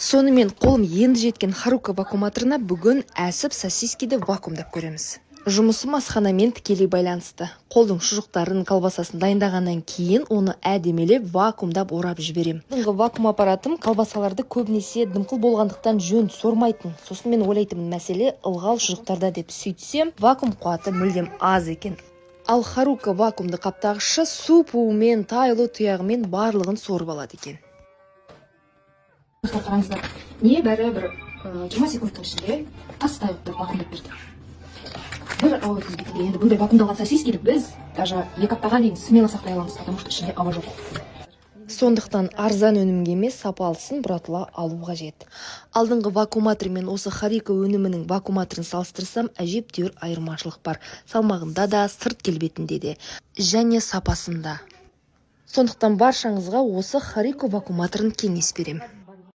Сонымен қолым енді жеткен Харука вакууматорына бүгін әсіп сосискиді вакуумдап көреміз. Жұмысым асханамен тікелей байланысты. Қолдың шұжықтарын, колбасасын дайындағаннан кейін оны әдемелеп вакуумдап орап жіберем. Бүгінгі вакуум аппаратым колбасаларды көбінесе дымқыл болғандықтан жөн сормайтын. Сосын мен ойлайтын мәселе ылғал шұжықтарда деп сөйтсем, вакуум қуаты мүлдем аз екен. Ал Харука вакуумды қаптағышы су буымен, тайлы тұяғымен барлығын сорып алады екен. Қараңыздар, не бәрі бір 20 секундтың ішінде тастай бір вакуумдап берді. Бір ауа өткізбейді. Енді бұндай вакуумдалған сосискиді біз даже 2 аптаға дейін смело сақтай аламыз, потому что ішінде ауа жоқ. Сондықтан арзан өнімге емес, сапалысын бұратыла алу қажет. Алдыңғы вакууматор мен осы Харука өнімінің вакууматорын салыстырсам, әжептәуір айырмашылық бар. Салмағында да, сырт келбетінде де, және сапасында. Сондықтан баршаңызға осы Харука вакууматорын кеңес берем.